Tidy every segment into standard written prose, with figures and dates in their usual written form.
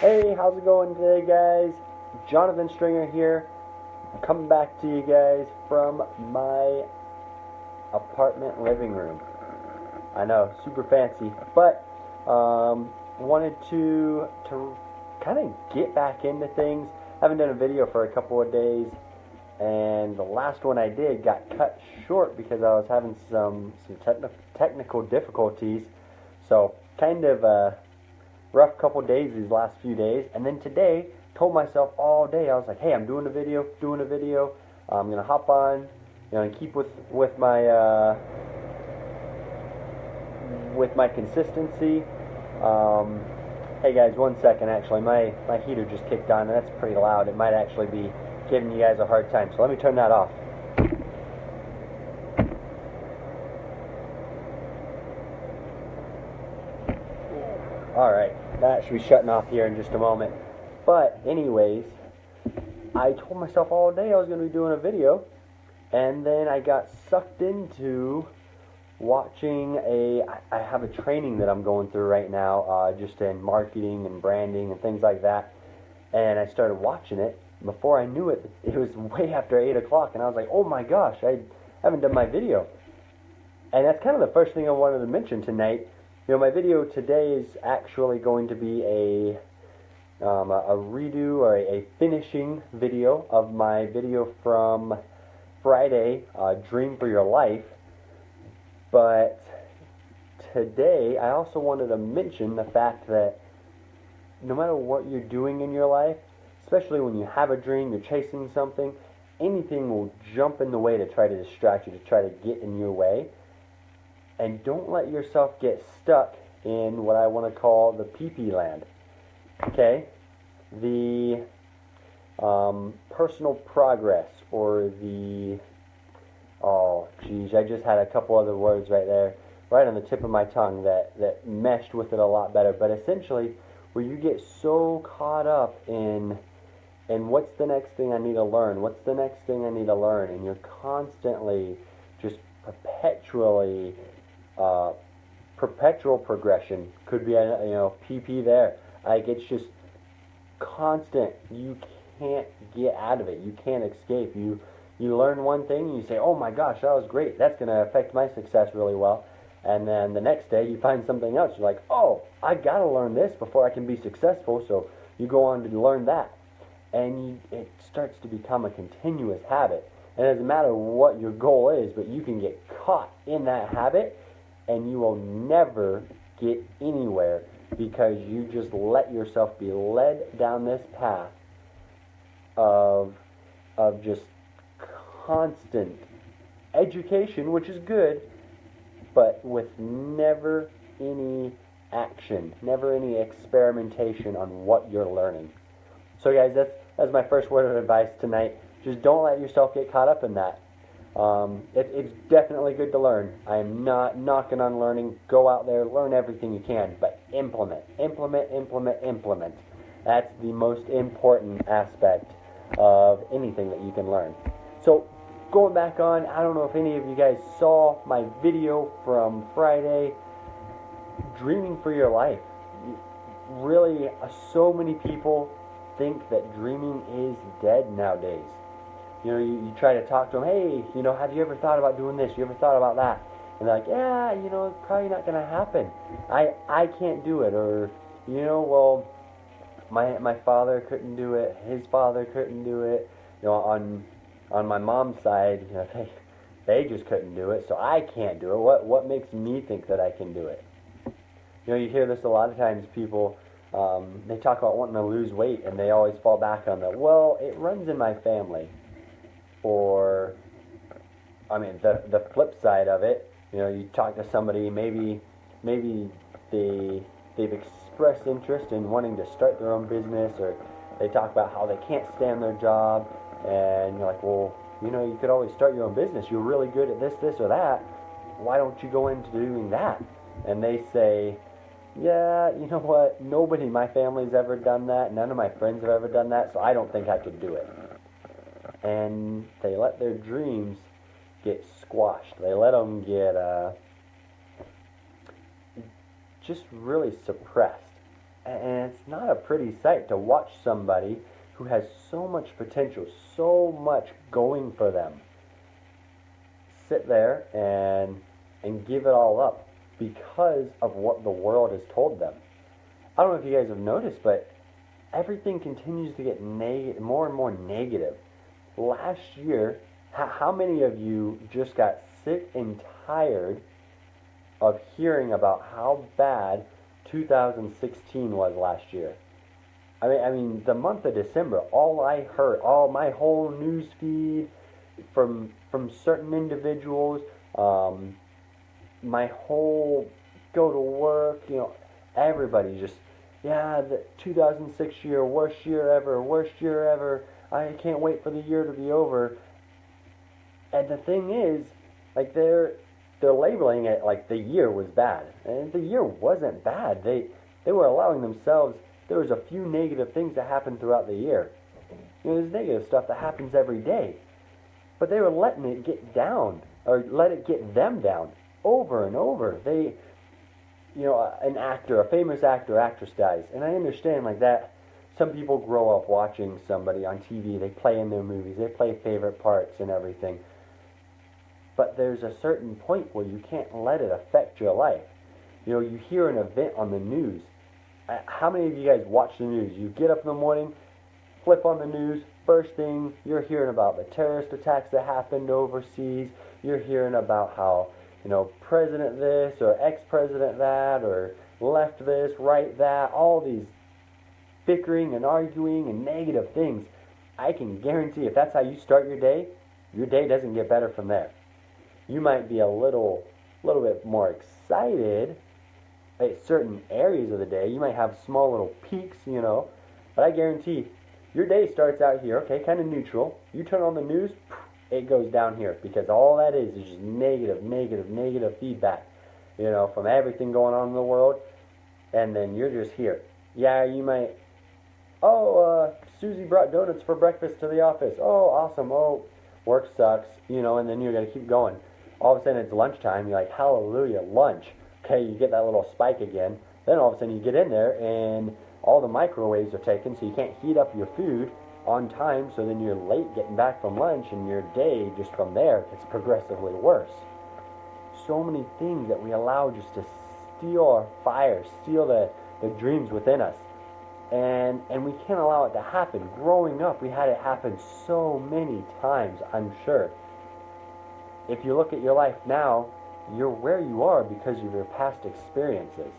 Hey, how's it going today, guys? Jonathan Stringer here, coming back to you guys from my apartment living room. I know, super fancy, but wanted to kind of get back into things. Haven't done a video for a couple of days, and the last one I did got cut short because I was having some technical difficulties. So kind of rough couple days these last few days, and then today told myself all day, I was like, hey, I'm doing a video, I'm gonna hop on, and keep with my consistency. Hey guys, 1 second. Actually, my heater just kicked on, and that's pretty loud. It might actually be giving you guys a hard time, so let me turn that off. Alright, that should be shutting off here in just a moment. But anyways, I told myself all day I was going to be doing a video, and then I got sucked into watching I have a training that I'm going through right now, just in marketing and branding and things like that, and I started watching it. Before I knew it, it was way after 8 o'clock, and I was like, oh my gosh, I haven't done my video. And that's kind of the first thing I wanted to mention tonight. My video today is actually going to be a redo or a finishing video of my video from Friday, Dream for Your Life. But today, I also wanted to mention the fact that no matter what you're doing in your life, especially when you have a dream, you're chasing something, anything will jump in the way to try to distract you, to try to get in your way. And don't let yourself get stuck in what I want to call the pee-pee land. Okay? The personal progress, or the... Oh, geez, I just had a couple other words right there, right on the tip of my tongue that meshed with it a lot better. But essentially, where you get so caught up in what's the next thing I need to learn, what's the next thing I need to learn, and you're constantly, just perpetually... perpetual progression could be PP there. Like, it's just constant. You can't get out of it. You can't escape. You learn one thing and you say, oh my gosh, that was great, that's going to affect my success really well. And then the next day you find something else. You're like, oh, I got to learn this before I can be successful. So you go on to learn that, and it starts to become a continuous habit. And it doesn't matter what your goal is, but you can get caught in that habit and you will never get anywhere, because you just let yourself be led down this path of just constant education, which is good, but with never any action, never any experimentation on what you're learning. So guys, that's my first word of advice tonight. Just don't let yourself get caught up in that. It's definitely good to learn. I am not knocking on learning. Go out there, learn everything you can, but implement. That's the most important aspect of anything that you can learn. So, going back on, I don't know if any of you guys saw my video from Friday, Dreaming for Your Life. Really, so many people think that dreaming is dead nowadays. You try to talk to them, hey, have you ever thought about doing this? You ever thought about that? And they're like, yeah, it's probably not going to happen. I can't do it. Or, well, my father couldn't do it. His father couldn't do it. On my mom's side, they just couldn't do it, so I can't do it. What makes me think that I can do it? You hear this a lot of times. People, they talk about wanting to lose weight, and they always fall back on well, it runs in my family. Or, the flip side of it, you talk to somebody, maybe they've expressed interest in wanting to start their own business, or they talk about how they can't stand their job, and you're like, well, you could always start your own business. You're really good at this, or that. Why don't you go into doing that? And they say, yeah, you know what? Nobody in my family's ever done that. None of my friends have ever done that, so I don't think I could do it. And they let their dreams get squashed. They let them get just really suppressed. And it's not a pretty sight to watch somebody who has so much potential, so much going for them, sit there and give it all up because of what the world has told them. I don't know if you guys have noticed, but everything continues to get more and more negative. Last year, how many of you just got sick and tired of hearing about how bad 2016 was last year? I mean, the month of December, all I heard, all my whole news feed from certain individuals, my whole go to work, everybody just, yeah, the 2006 year, worst year ever. I can't wait for the year to be over. And the thing is, like they're labeling it like the year was bad, and the year wasn't bad. They were allowing themselves. There was a few negative things that happened throughout the year. There's negative stuff that happens every day, but they were letting it get down, or let it get them down over and over. They, an actor, a famous actor, actress dies, and I understand like that. Some people grow up watching somebody on TV. They play in their movies. They play favorite parts and everything. But there's a certain point where you can't let it affect your life. You hear an event on the news. How many of you guys watch the news? You get up in the morning, flip on the news, first thing, you're hearing about the terrorist attacks that happened overseas. You're hearing about how, president this or ex-president that or left this, right that, all these bickering and arguing and negative things. I can guarantee if that's how you start your day doesn't get better from there. You might be a little bit more excited at certain areas of the day. You might have small little peaks, but I guarantee your day starts out here, okay, kind of neutral. You turn on the news, it goes down here, because all that is just negative feedback, from everything going on in the world, and then you're just here. Yeah, you might, Susie brought donuts for breakfast to the office. Oh, awesome. Oh, work sucks, and then you're going to keep going. All of a sudden it's lunchtime. You're like, hallelujah, lunch. Okay, you get that little spike again. Then all of a sudden you get in there and all the microwaves are taken, so you can't heat up your food on time, so then you're late getting back from lunch, and your day just from there gets progressively worse. So many things that we allow just to steal our fire, steal the dreams within us. And we can't allow it to happen. Growing up, we had it happen so many times, I'm sure. If you look at your life now, you're where you are because of your past experiences.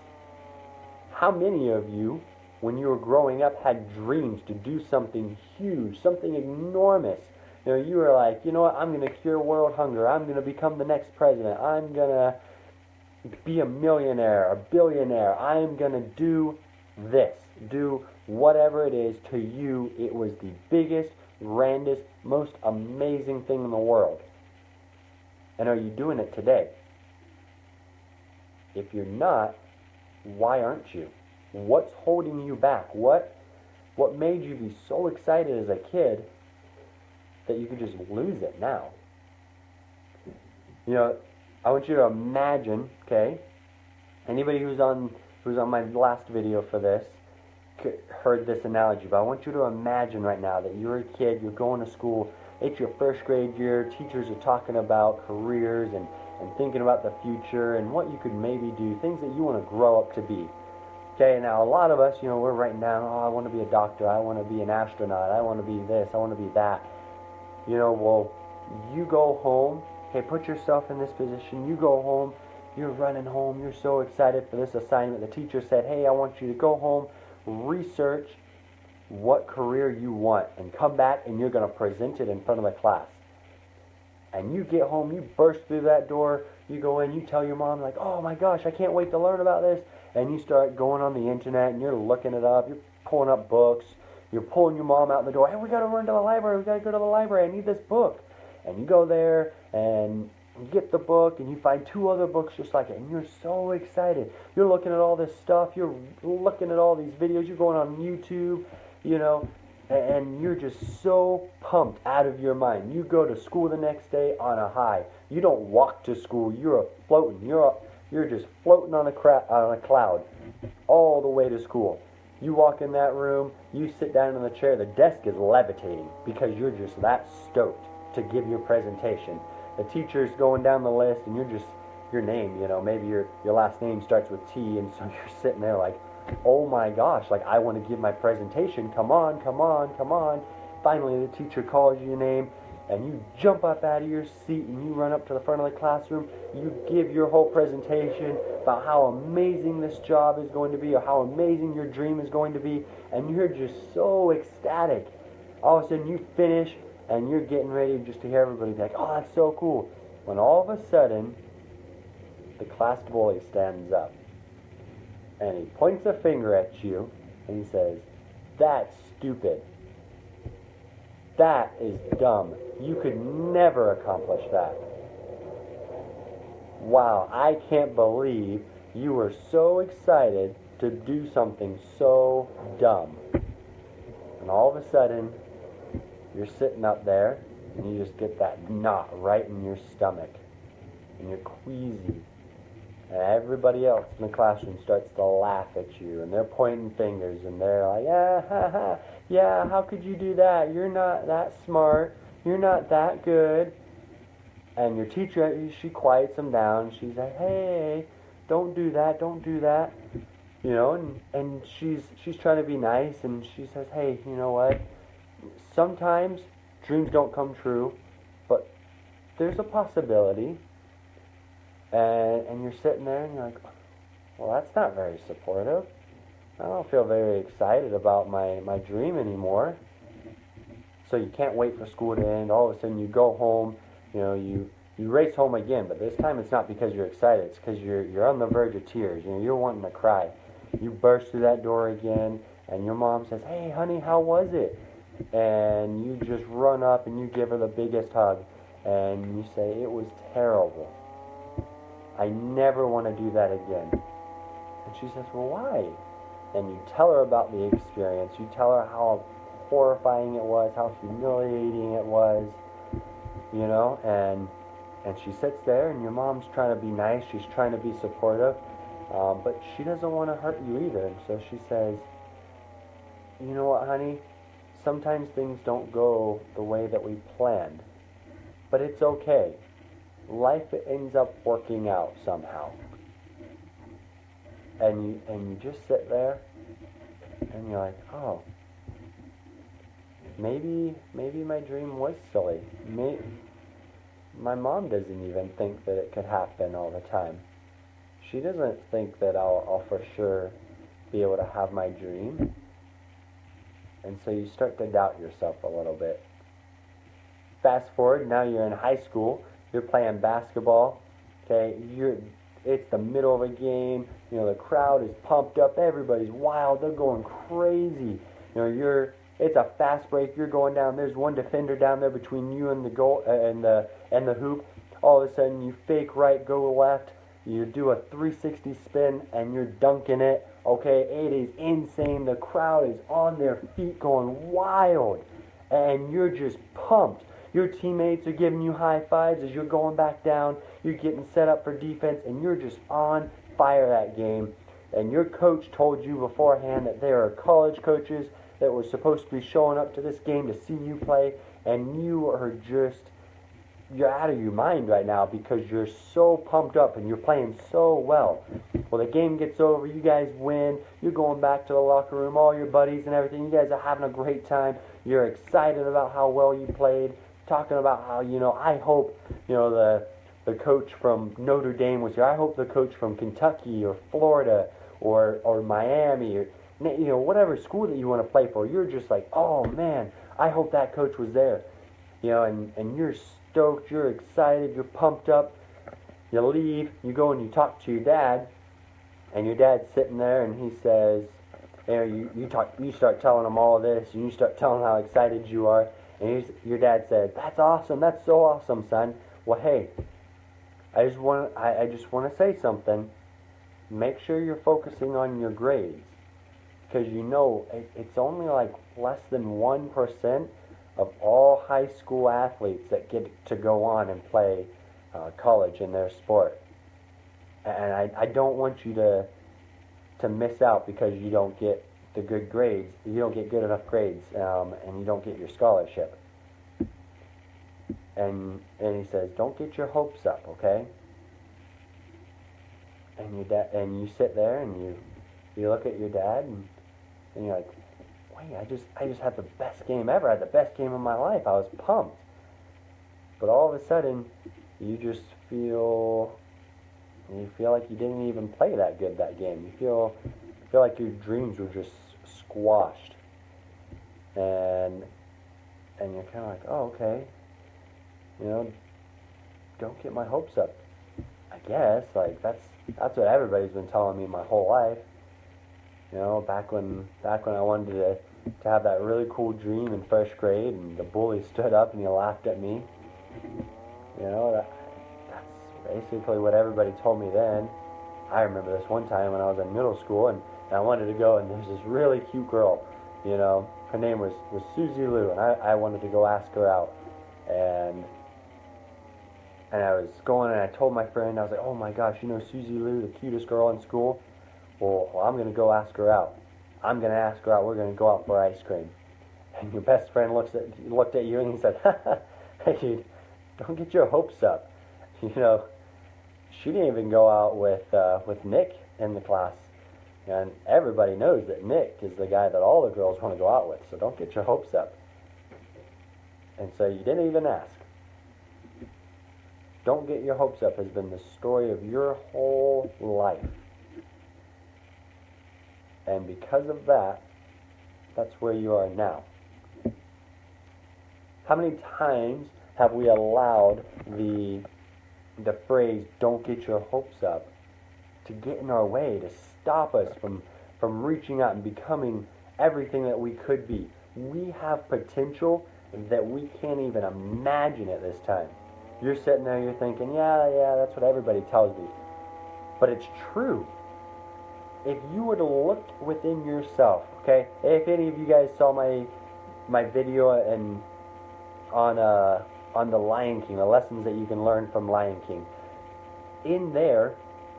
How many of you, when you were growing up, had dreams to do something huge, something enormous? You were like, you know what, I'm going to cure world hunger. I'm going to become the next president. I'm going to be a millionaire, a billionaire. I'm going to do this. Do whatever it is. To you, it was the biggest, grandest, most amazing thing in the world. And are you doing it today? If you're not, why aren't you? What's holding you back? What made you be so excited as a kid that you could just lose it now? I want you to imagine, okay? Anybody who's on my last video for this heard this analogy, but I want you to imagine right now that you're a kid, you're going to school, it's your first grade year, teachers are talking about careers and thinking about the future and what you could maybe do, things that you want to grow up to be. Okay, now a lot of us, we're writing down, I want to be a doctor, I want to be an astronaut, I want to be this, I want to be that. Well, you go home, okay, put yourself in this position, you go home, you're running home, you're so excited for this assignment. The teacher said, hey, I want you to go home, research what career you want, and come back and you're going to present it in front of the class. And you get home, you burst through that door, you go in, you tell your mom, like, oh my gosh, I can't wait to learn about this. And you start going on the internet and you're looking it up, you're pulling up books, you're pulling your mom out the door, hey, we got to run to the library, we got to go to the library, I need this book. And you go there and you get the book and you find 2 other books just like it, and you're so excited. You're looking at all this stuff, you're looking at all these videos, you're going on YouTube, and you're just so pumped out of your mind. You go to school the next day on a high. You don't walk to school, you're floating. You're just floating on a cloud all the way to school. You walk in that room, you sit down in the chair, the desk is levitating because you're just that stoked to give your presentation. The teacher's going down the list and you're just, your name, maybe your last name starts with T, and so you're sitting there like, oh my gosh, like I want to give my presentation, come on, come on, come on. Finally the teacher calls your name and you jump up out of your seat and you run up to the front of the classroom. You give your whole presentation about how amazing this job is going to be or how amazing your dream is going to be, and you're just so ecstatic. All of a sudden you finish and you're getting ready just to hear everybody be like, oh, that's so cool. When all of a sudden the class bully stands up and he points a finger at you and he says, that's stupid. That is dumb. You could never accomplish that. Wow, I can't believe you were so excited to do something so dumb. And all of a sudden, you're sitting up there and you just get that knot right in your stomach. And you're queasy. And everybody else in the classroom starts to laugh at you, and they're pointing fingers, and they're like, yeah, how could you do that? You're not that smart. You're not that good. And your teacher, she quiets them down. She's like, hey, don't do that, don't do that. And she's trying to be nice, and she says, hey, you know what? Sometimes dreams don't come true, but there's a possibility. And you're sitting there and you're like, well, that's not very supportive. I don't feel very excited about my dream anymore. So you can't wait for school to end. All of a sudden you go home, you race home again, but this time it's not because you're excited. It's because you're on the verge of tears. You're wanting to cry. You burst through that door again, and your mom says, hey, honey, how was it? And you just run up and you give her the biggest hug, and you say, it was terrible. I never want to do that again. And she says, well, why? And you tell her about the experience. You tell her how horrifying it was, how humiliating it was, and she sits there, and your mom's trying to be nice. She's trying to be supportive, but she doesn't want to hurt you either. And so she says, you know what, honey? Sometimes things don't go the way that we planned, but it's okay. Life ends up working out somehow. And you just sit there and you're like, oh, maybe my dream was silly. My mom doesn't even think that it could happen all the time. She doesn't think that I'll for sure be able to have my dream. And so you start to doubt yourself a little bit. Fast forward, now you're in high school. You're playing basketball, okay? It's the middle of a game. The crowd is pumped up. Everybody's wild. They're going crazy. It's a fast break. You're going down. There's one defender down there between you and the goal and the hoop. All of a sudden, you fake right, go left. You do a 360 spin, and you're dunking it. Okay, it is insane. The crowd is on their feet, going wild, and you're just pumped. Your teammates are giving you high fives as you're going back down. You're getting set up for defense, and you're just on fire that game. And your coach told you beforehand that there are college coaches that were supposed to be showing up to this game to see you play, and you're out of your mind right now because you're so pumped up and you're playing so well. Well, the game gets over, you guys win, you're going back to the locker room, all your buddies and everything, you guys are having a great time, you're excited about how well you played, talking about how, I hope, the coach from Notre Dame was here. I hope the coach from Kentucky or Florida or Miami or, whatever school that you want to play for. You're just like, oh, man, I hope that coach was there. And you're stoked, you're excited, you're pumped up. You leave, you go and you talk to your dad, and your dad's sitting there and he says, you start telling him all of this, and you start telling him how excited you are. And your dad said, that's awesome, that's so awesome, son. Well, hey, I just want to say something. Make sure you're focusing on your grades. Because it's only like less than 1% of all high school athletes that get to go on and play college in their sport. And I don't want you to miss out because you don't get the good grades, you don't get good enough grades, and you don't get your scholarship. And he says, don't get your hopes up, okay? And you sit there and you look at your dad and you're like, wait, I just had the best game ever. I had the best game of my life. I was pumped. But all of a sudden, you just feel like you didn't even play that good that game. You feel like your dreams were just squashed. And you're kind of like, oh, okay. You know, don't get my hopes up. I guess, like, that's what everybody's been telling me my whole life. You know, back when I wanted to have that really cool dream in first grade, and the bully stood up and he laughed at me. You know, that's basically what everybody told me then. I remember this one time when I was in middle school, and I wanted to go, and there's this really cute girl. You know, her name was Susie Lou, and I wanted to go ask her out. And I was going, and I told my friend, I was like, oh my gosh, you know Susie Lou, the cutest girl in school? Well, I'm going to go ask her out. I'm going to ask her out. We're going to go out for ice cream. And your best friend looked at you and he said, hey, dude, don't get your hopes up. You know, she didn't even go out with Nick in the class. And everybody knows that Nick is the guy that all the girls want to go out with. So don't get your hopes up. And so you didn't even ask. Don't get your hopes up has been the story of your whole life. And because of that, that's where you are now. How many times have we allowed the phrase, don't get your hopes up, to get in our way, to stop us from reaching out and becoming everything that we could be? We have potential that we can't even imagine at this time. You're sitting there, you're thinking, yeah, that's what everybody tells me. But it's true. If you were to look within yourself, okay? If any of you guys saw my video on the Lion King, the lessons that you can learn from Lion King, in there,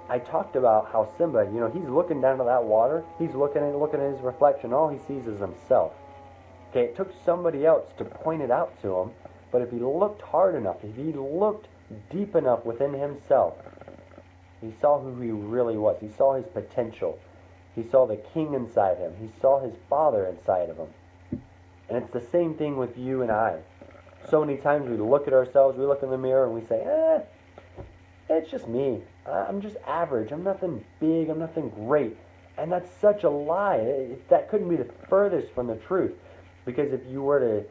I talked about how Simba, you know, he's looking down to that water, he's looking at his reflection, all he sees is himself. Okay, it took somebody else to point it out to him. But if he looked hard enough, if he looked deep enough within himself, he saw who he really was. He saw his potential. He saw the king inside him. He saw his father inside of him. And it's the same thing with you and I. So many times we look at ourselves, we look in the mirror, and we say, it's just me. I'm just average. I'm nothing big. I'm nothing great. And that's such a lie. That couldn't be the furthest from the truth. Because if you were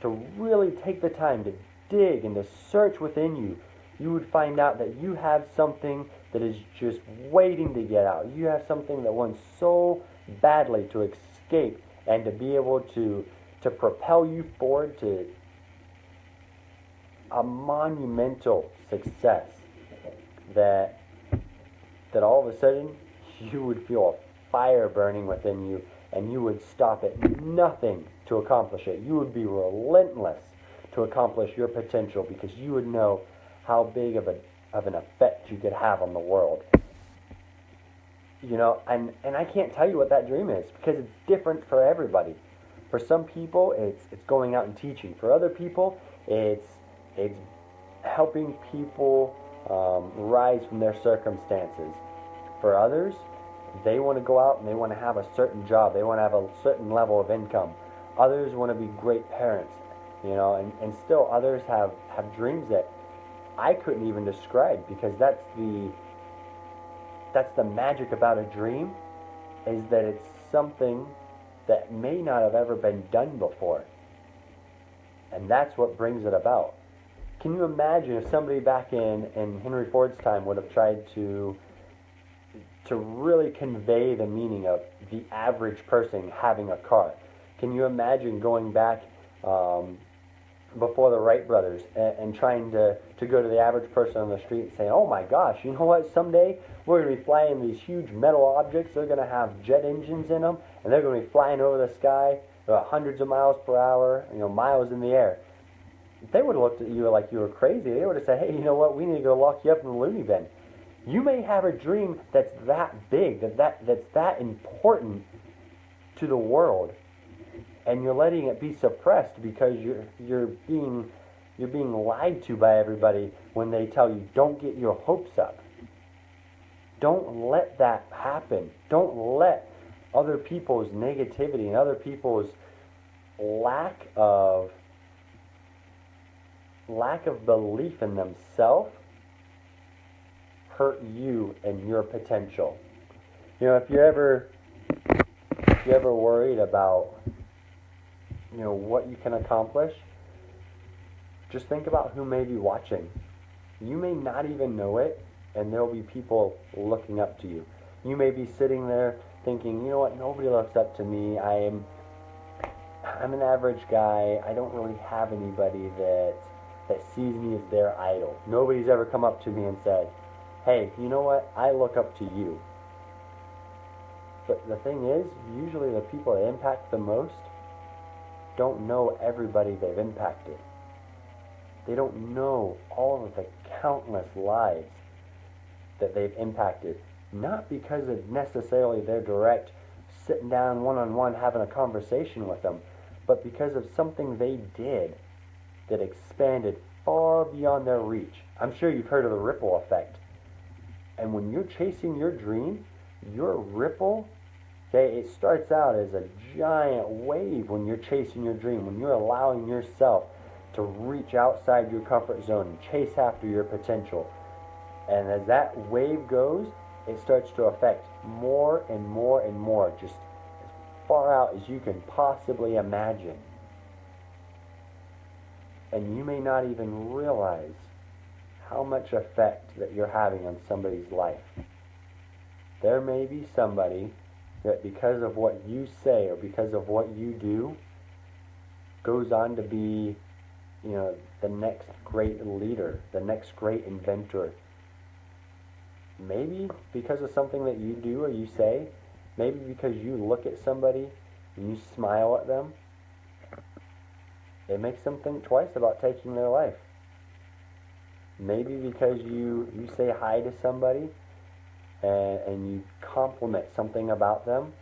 to really take the time to dig and to search within you, you would find out that you have something that is just waiting to get out. You have something that wants so badly to escape and to be able to propel you forward to a monumental success that all of a sudden you would feel a fire burning within you, and you would stop at nothing to accomplish it. You would be relentless to accomplish your potential because you would know how big of an effect you could have on the world. You know, and I can't tell you what that dream is because it's different for everybody. For some people, it's going out and teaching. For other people, it's helping people rise from their circumstances. For others, they want to go out and they want to have a certain job. They want to have a certain level of income. Others want to be great parents, you know, and still others have dreams that I couldn't even describe because that's the magic about a dream, is that it's something that may not have ever been done before. And that's what brings it about. Can you imagine if somebody back in Henry Ford's time would have tried to really convey the meaning of the average person having a car? Can you imagine going back before the Wright brothers and trying to go to the average person on the street and saying, oh my gosh, you know what, someday we're going to be flying these huge metal objects, they're going to have jet engines in them, and they're going to be flying over the sky hundreds of miles per hour, you know, miles in the air. They would have looked at you like you were crazy. They would have said, hey, you know what, we need to go lock you up in the loony bin. You may have a dream that's that big, that's that important to the world, and you're letting it be suppressed because you're being lied to by everybody when they tell you don't get your hopes up. Don't let that happen. Don't let other people's negativity and other people's lack of belief in themselves hurt you and your potential. You know, if you're ever worried about, you know, what you can accomplish, just think about who may be watching. You may not even know it, and there'll be people looking up to you. You may be sitting there thinking, you know what, nobody looks up to me. I'm an average guy. I don't really have anybody that sees me as their idol. Nobody's ever come up to me and said, hey, you know what, I look up to you. But the thing is, usually the people that impact the most don't know everybody they've impacted. They don't know all of the countless lives that they've impacted. Not because of necessarily their direct sitting down one-on-one having a conversation with them, but because of something they did that expanded far beyond their reach. I'm sure you've heard of the ripple effect. And when you're chasing your dream, your ripple, okay, it starts out as a giant wave when you're chasing your dream, when you're allowing yourself to reach outside your comfort zone and chase after your potential. And as that wave goes, it starts to affect more and more and more, just as far out as you can possibly imagine. And you may not even realize how much effect that you're having on somebody's life. There may be somebody that because of what you say or because of what you do goes on to be, you know, the next great leader, the next great inventor. Maybe because of something that you do or you say, maybe because you look at somebody and you smile at them, it makes them think twice about taking their life. Maybe because you say hi to somebody and you compliment something about them.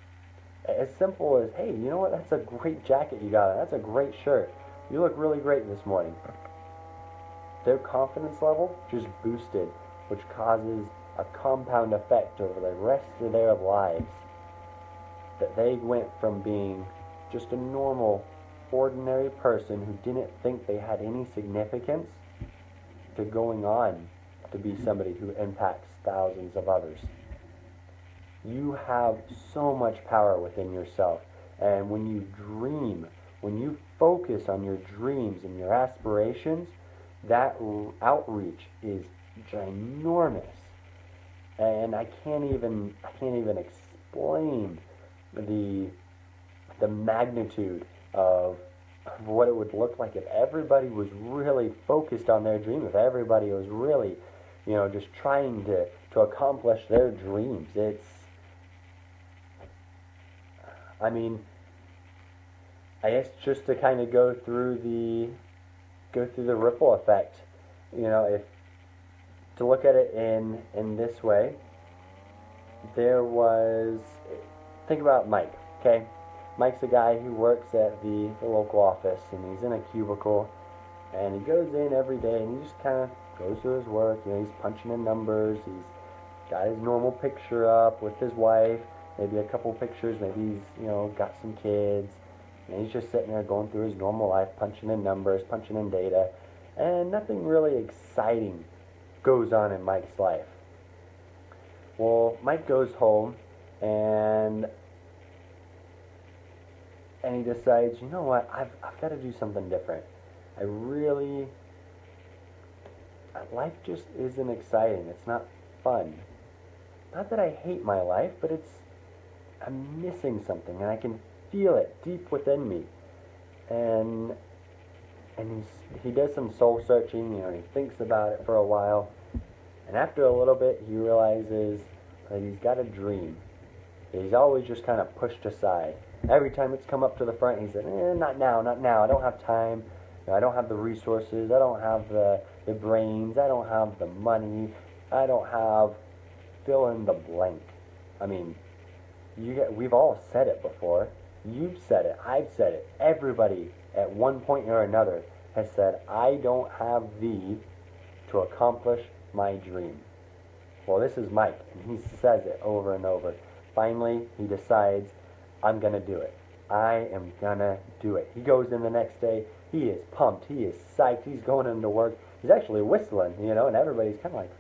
As simple as, hey, you know what, that's a great jacket you got on. That's a great shirt. You look really great this morning. Their confidence level just boosted, which causes a compound effect over the rest of their lives. That they went from being just a normal, ordinary person who didn't think they had any significance to going on to be somebody who impacts thousands of others. You have so much power within yourself, and when you dream, when you focus on your dreams and your aspirations, that outreach is ginormous. And I can't even explain the magnitude of what it would look like if everybody was really focused on their dream, if everybody was really, you know, just trying to accomplish their dreams. I mean, I guess just to kind of go through the ripple effect, you know, if to look at it in this way, think about Mike, okay? Mike's a guy who works at the local office, and he's in a cubicle, and he goes in every day, and he just kind of goes through his work. You know, he's punching in numbers. He's got his normal picture up with his wife, maybe a couple pictures. Maybe he's, you know, got some kids, and he's just sitting there going through his normal life, punching in numbers, punching in data, and nothing really exciting goes on in Mike's life. Well, Mike goes home, and he decides, you know what, I've got to do something different. Life just isn't exciting. It's not fun. Not that I hate my life, but I'm missing something, and I can feel it deep within me. And he does some soul searching, you know, and he thinks about it for a while. And after a little bit, he realizes that he's got a dream that he's always just kind of pushed aside. Every time it's come up to the front, he said, not now. I don't have time. You know, I don't have the resources. I don't have the brains. I don't have the money. I don't have fill in the blank. I mean, we've all said it before. You've said it. I've said it. Everybody at one point or another has said, I don't have thee to accomplish my dream. Well, this is Mike, and he says it over and over. Finally, he decides, I'm going to do it. I am going to do it. He goes in the next day. He is pumped. He is psyched. He's going into work. He's actually whistling, and everybody's kind of like,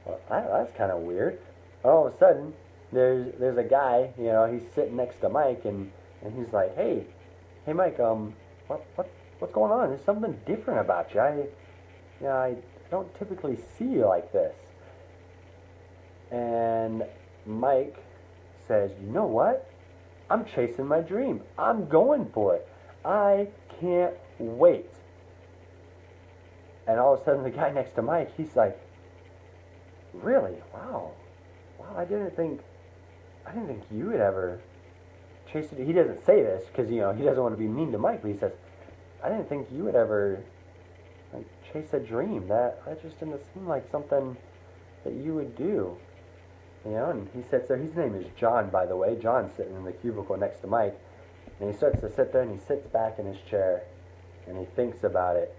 well, that's kind of weird. And all of a sudden, there's a guy, he's sitting next to Mike, and he's like, hey Mike, what's going on? There's something different about you. I don't typically see you like this. And Mike says, you know what? I'm chasing my dream. I'm going for it. I can't wait. And all of a sudden, the guy next to Mike, he's like, really? Wow. I didn't think you would ever chase it. He doesn't say this because, he doesn't want to be mean to Mike, but he says, I didn't think you would ever chase a dream. That just didn't seem like something that you would do. And he sits there. His name is John, by the way. John's sitting in the cubicle next to Mike. And he starts to sit there, and he sits back in his chair, and he thinks about it.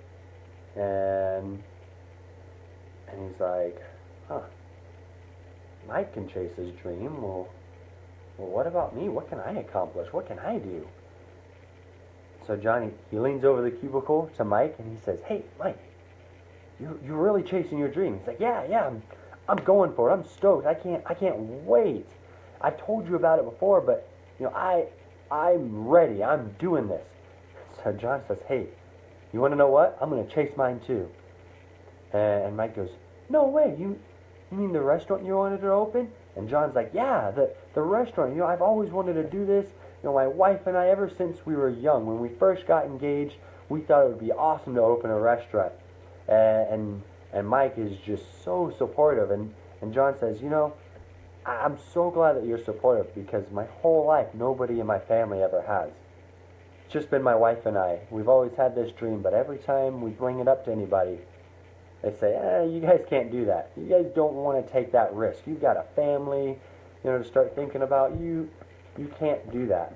And he's like, Mike can chase his dream. Well, what about me? What can I accomplish? What can I do? So Johnny, he leans over the cubicle to Mike, and he says, hey, Mike, you're really chasing your dream. He's like, yeah, I'm going for it. I'm stoked. I can't wait. I've told you about it before, but I'm ready. I'm doing this. So John says, hey, you want to know what? I'm going to chase mine too. And Mike goes, no way. You mean the restaurant you wanted to open? And John's like, yeah, the restaurant. I've always wanted to do this. My wife and I, ever since we were young, when we first got engaged, we thought it would be awesome to open a restaurant. And Mike is just so supportive. And John says, I'm so glad that you're supportive because my whole life, nobody in my family ever has. It's just been my wife and I. We've always had this dream, but every time we bring it up to anybody, they say, you guys can't do that. You guys don't want to take that risk. You've got a family, to start thinking about. You can't do that.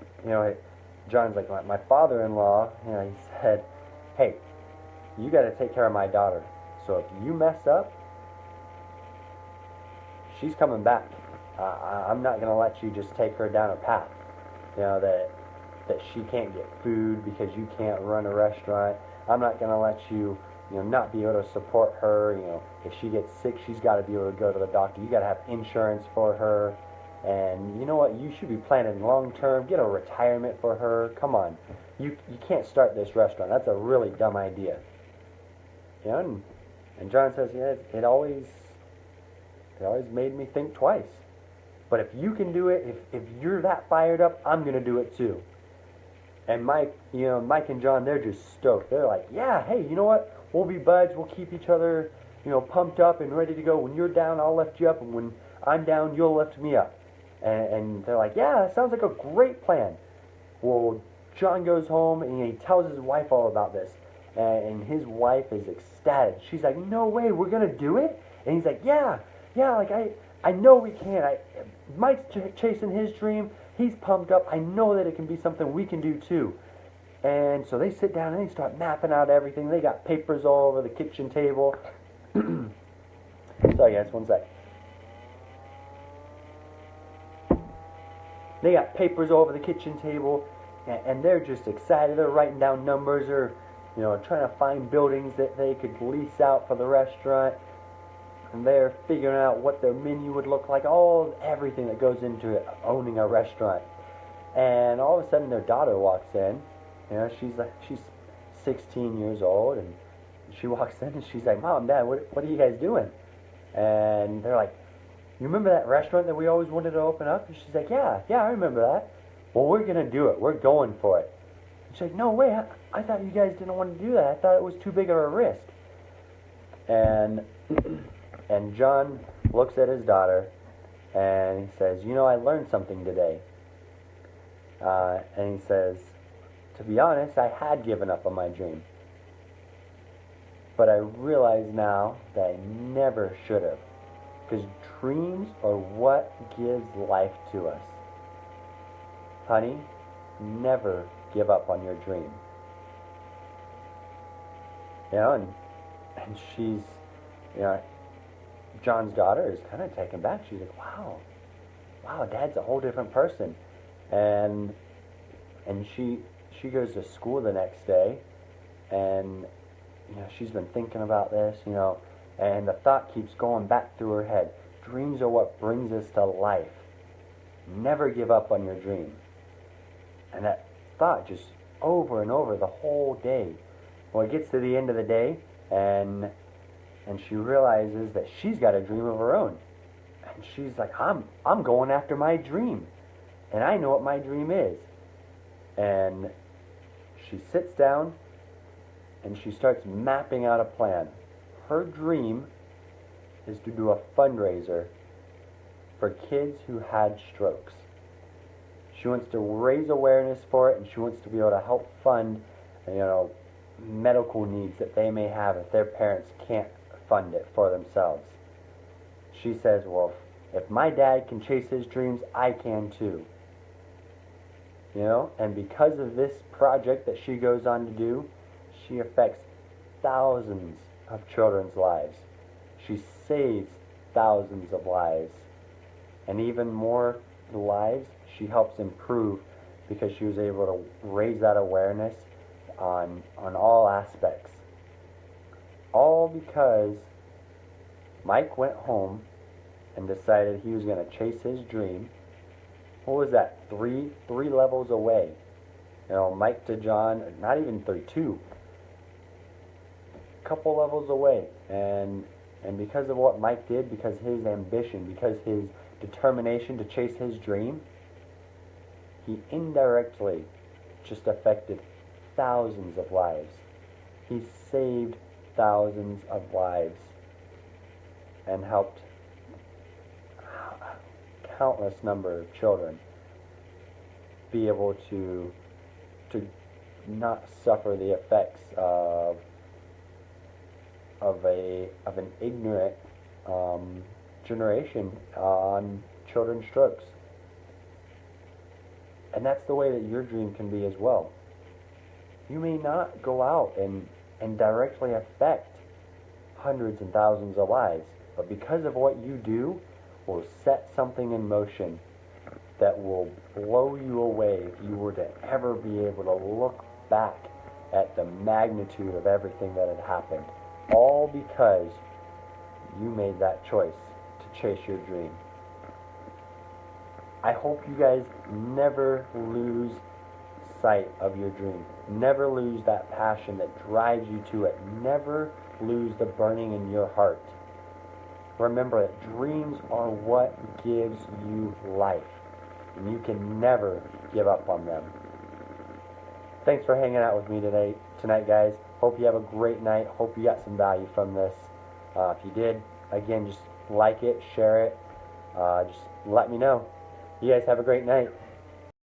John's like, my father-in-law, he said, hey, you got to take care of my daughter. So if you mess up, she's coming back. I'm not going to let you just take her down a path, that she can't get food because you can't run a restaurant. I'm not going to let you, not be able to support her. If she gets sick, she's got to be able to go to the doctor. You got to have insurance for her. And you know what? You should be planning long term. Get a retirement for her. Come on. You can't start this restaurant. That's a really dumb idea. And John says, yeah, it always made me think twice. But if you can do it, if you're that fired up, I'm going to do it too. And Mike and John, they're just stoked. They're like, yeah, hey, you know what? We'll be buds. We'll keep each other, pumped up and ready to go. When you're down, I'll lift you up. And when I'm down, you'll lift me up. And they're like, yeah, that sounds like a great plan. Well, John goes home and he tells his wife all about this. And his wife is ecstatic. She's like, no way, we're going to do it? And he's like, yeah, like I know we can. Mike's chasing his dream. He's pumped up. I know that it can be something we can do too. And so they sit down and they start mapping out everything. They got papers all over the kitchen table. Sorry guys, one sec. They got papers all over the kitchen table, and they're just excited. They're writing down numbers, or trying to find buildings that they could lease out for the restaurant. And they're figuring out what their menu would look like, everything that goes into owning a restaurant. And all of a sudden, their daughter walks in. She's 16 years old, and she walks in and she's like, Mom, Dad, what are you guys doing? And they're like, you remember that restaurant that we always wanted to open up? And she's like, yeah, I remember that. Well, we're going to do it. We're going for it. And she's like, no way. I thought you guys didn't want to do that. I thought it was too big of a risk. And John looks at his daughter and he says, I learned something today. And he says, to be honest, I had given up on my dream. But I realize now that I never should have. Because dreams are what gives life to us. Honey, never give up on your dream. And she's, you know, John's daughter is kind of taken back. She's like, wow, Dad's a whole different person. And she goes to school the next day, and she's been thinking about this, and the thought keeps going back through her head. Dreams are what brings us to life. Never give up on your dream. And that thought just over and over the whole day. Well, it gets to the end of the day, and she realizes that she's got a dream of her own. And she's like, I'm going after my dream. And I know what my dream is. And she sits down and she starts mapping out a plan. Her dream is to do a fundraiser for kids who had strokes. She wants to raise awareness for it, and she wants to be able to help fund, medical needs that they may have if their parents can't fund it for themselves. She says, well, if my dad can chase his dreams, I can too. And because of this project that she goes on to do, she affects thousands of children's lives. She saves thousands of lives. And even more lives, she helps improve because she was able to raise that awareness on all aspects. All because Mike went home and decided he was going to chase his dream. What was that? Three levels away. Mike to John, not even two. A couple levels away. And because of what Mike did, because his ambition, because his determination to chase his dream, he indirectly just affected thousands of lives. He saved thousands of lives and helped countless number of children be able to not suffer the effects of an ignorant generation on children's strokes. And that's the way that your dream can be as well. You may not go out and directly affect hundreds and thousands of lives, but because of what you do, will set something in motion that will blow you away if you were to ever be able to look back at the magnitude of everything that had happened. All because you made that choice to chase your dream. I hope you guys never lose sight of your dream. Never lose that passion that drives you to it. Never lose the burning in your heart. Remember that dreams are what gives you life, and you can never give up on them. Thanks for hanging out with me tonight, guys. Hope you have a great night. Hope you got some value from this. If you did, again, just like it, share it. Just let me know. You guys have a great night.